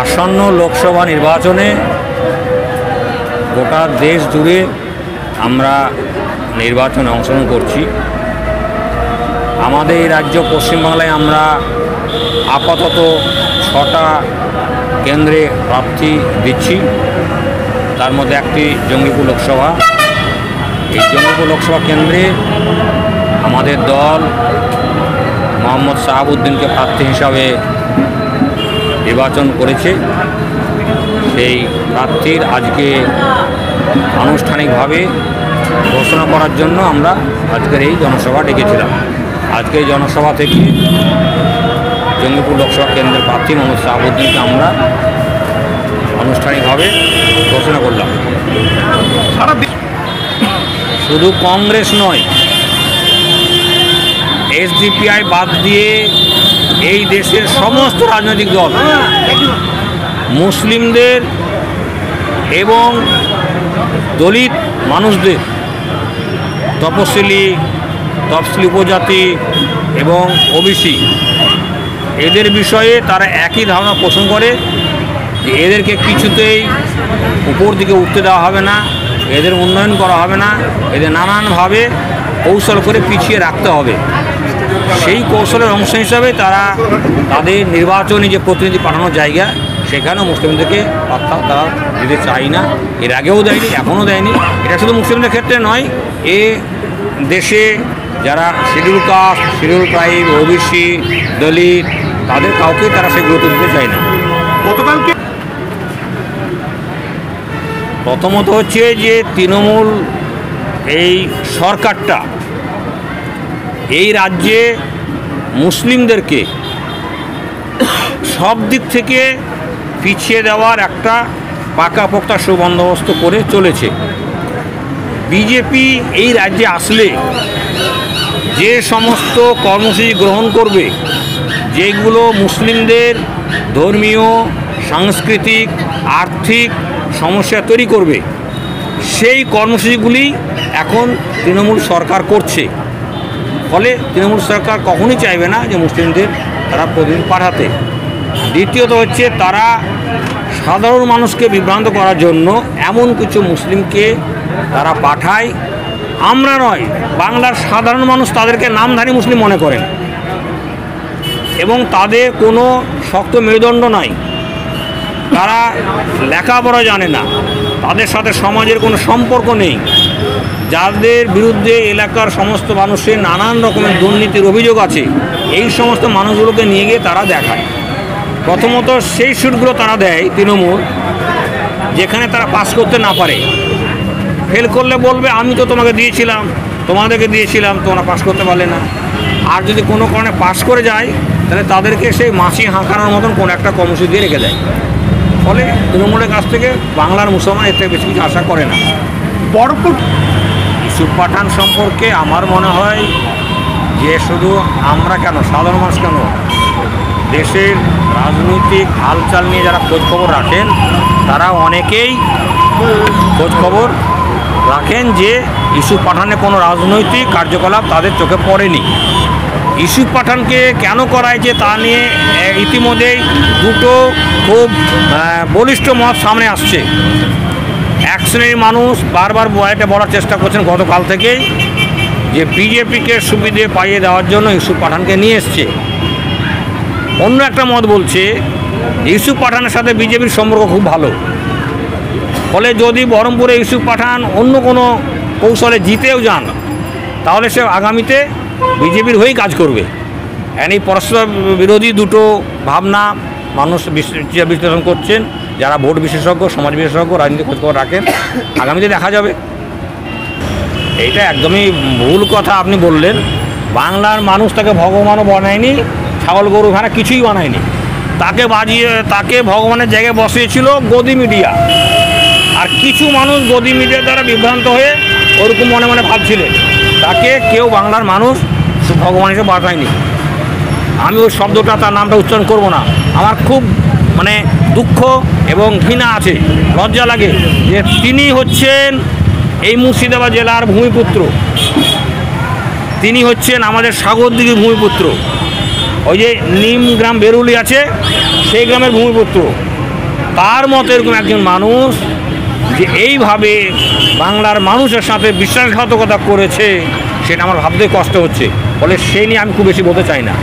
আসন্ন লোকসভা নির্বাচনে গোটা দেশ জুড়ে আমরা নির্বাচনে অংশগ্রহণ করছি। আমাদের এই রাজ্য পশ্চিমবাংলায় আমরা আপাতত 6টা কেন্দ্রে প্রার্থী দিচ্ছি। তার মধ্যে একটি জঙ্গিপুর লোকসভা। এই জঙ্গিপুর লোকসভা কেন্দ্রে আমাদের দল মোহাম্মদ শাহাবুদ্দিনকে প্রার্থী হিসাবে নির্বাচন করেছে। সেই প্রার্থীর আজকে আনুষ্ঠানিকভাবে ঘোষণা করার জন্য আমরা আজকের এই জনসভা ডেকেছিলাম। আজকে এই জনসভা থেকে জঙ্গিপুর লোকসভা কেন্দ্রের প্রার্থী মোহাম্মদ শাহাবুদ্দিনকে আমরা আনুষ্ঠানিকভাবে ঘোষণা করলাম। শুধু কংগ্রেস নয়, এসডিপিআই বাদ দিয়ে এই দেশের সমস্ত রাজনৈতিক দল মুসলিমদের এবং দলিত মানুষদের, তপশিলি উপজাতি এবং ওবিসি এদের বিষয়ে তারা একই ধারণা পোষণ করে যে এদেরকে কিছুতেই উপর দিকে উঠতে দেওয়া হবে না, এদের উন্নয়ন করা হবে না, এদের নানানভাবে কৌশল করে পিছিয়ে রাখতে হবে। সেই কৌশলের অংশ হিসাবে তারা তাদের নির্বাচনী যে প্রতিনিধি পাঠানোর জায়গা সেখানেও মুসলিমদেরকে অর্থাৎ তারা দিতে চায় না। এর আগেও দেয়নি, এখনও দেয়নি। এটা শুধু মুসলিমদের ক্ষেত্রে নয়, এ দেশে যারা schedule caste, schedule tribe, OBC, Dalit তাদের কাউকে তারা সে গুরুত্ব দিতে চায় না। গতকালকে প্রথমত হচ্ছে যে তৃণমূল এই সরকারটা এই রাজ্যে মুসলিমদেরকে সব দিক থেকে পিছিয়ে দেওয়ার একটা পাকাপোক্তা সুবন্দোবস্ত করে চলেছে। বিজেপি এই রাজ্যে আসলে যে সমস্ত কর্মসূচি গ্রহণ করবে, যেগুলো মুসলিমদের ধর্মীয়, সাংস্কৃতিক, আর্থিক সমস্যা তৈরি করবে, সেই কর্মসূচিগুলি এখন তৃণমূল সরকার করছে। ফলে তৃণমূল সরকার কখনোই চাইবে না যে মুসলিমদের তারা প্রতিদিন পাঠাতে। দ্বিতীয়ত হচ্ছে তারা সাধারণ মানুষকে বিভ্রান্ত করার জন্য এমন কিছু মুসলিমকে তারা পাঠায়, আমরা নয় বাংলার সাধারণ মানুষ তাদেরকে নামধারী মুসলিম মনে করেন এবং তাদের কোনো শক্ত মেরুদণ্ড নাই। তারা লেখাপড়া জানে না, তাদের সাথে সমাজের কোনো সম্পর্ক নেই। যাদের বিরুদ্ধে এলাকার সমস্ত মানুষের নানান রকমের দুর্নীতির অভিযোগ আছে, এই সমস্ত মানুষগুলোকে নিয়ে গিয়ে তারা দেখায়। প্রথমত সেই সিটগুলো তারা দেয় তৃণমূল, যেখানে তারা পাস করতে না পারে। ফেল করলে বলবে আমি তো তোমাকে দিয়েছিলাম, তোমাদেরকে দিয়েছিলাম, তোমরা পাস করতে পারলে না। আর যদি কোনো কারণে পাস করে যায় তাহলে তাদেরকে সেই মাছি হাঁকানোর মতন কোনো একটা কর্মসূচি দিয়ে রেখে দেয়। ফলে তৃণমূলের কাছ থেকে বাংলার মুসলমান এর থেকে বেশি কিছু আশা করে না। বরপুর ইউসুফ পাঠান সম্পর্কে আমার মনে হয় যে শুধু আমরা কেন, সাধারণ মানুষ কেন, দেশের রাজনৈতিক হালচাল নিয়ে যারা খোঁজখবর রাখেন তারা অনেকেই খোঁজখবর রাখেন যে ইউসুফ পাঠানের কোনো রাজনৈতিক কার্যকলাপ তাদের চোখে পড়েনি। ইউসুফ পাঠানকে কেন করাইছে তা নিয়ে ইতিমধ্যেই দুটো খুব বলিষ্ঠ মত সামনে আসছে। এক শ্রেণীর মানুষ বারবার এটা বলার চেষ্টা করছেন গতকাল থেকেই যে বিজেপিকে সুবিধে পাইয়ে দেওয়ার জন্য ইউসুফ পাঠানকে নিয়ে এসছে। অন্য একটা মত বলছে ইউসুফ পাঠানের সাথে বিজেপির সম্পর্ক খুব ভালো, ফলে যদি বহরমপুরে ইউসুফ পাঠান অন্য কোনো কৌশলে জিতেও যান তাহলে সে আগামীতে বিজেপির হয়েই কাজ করবে। এই পরস্পর বিরোধী দুটো ভাবনা মানুষ বিশ্লেষণ করছেন, যারা ভোট বিশেষজ্ঞ, সমাজ বিশেষজ্ঞ, রাজনীতি খোঁজখবর রাখেন। আগামীতে দেখা যাবে। এইটা একদমই ভুল কথা আপনি বললেন। বাংলার মানুষ তাকে ভগবানও বানায়নি, ছাগল গরু ভেড়া কিছুই বানায়নি। তাকে ভগবানের জায়গায় বসিয়েছিল গদি মিডিয়া। আর কিছু মানুষ গদি মিডিয়া দ্বারা বিভ্রান্ত হয়ে ওরকম মনে মনে ভাবছিলেন। তাকে কেউ বাংলার মানুষ ভগবান হিসেবে বানায়নি। আমি ওই শব্দটা, তার নামটা উচ্চারণ করব না। আমার খুব দুঃখ এবং ঘৃণা আছে, লজ্জা লাগে যে তিনি হচ্ছেন এই মুর্শিদাবাদ জেলার ভূমিপুত্র, তিনি হচ্ছেন আমাদের সাগরদিঘির ভূমিপুত্র। ওই যে নিম গ্রাম বেরুলি আছে সেই গ্রামের ভূমিপুত্র। তার মতো এরকম একজন মানুষ যে এইভাবে বাংলার মানুষের সাথে বিশ্বাসঘাতকতা করেছে, সেটা আমার ভাবতে কষ্ট হচ্ছে। ফলে সেই নিয়ে আমি খুব বেশি বলতে চাই না।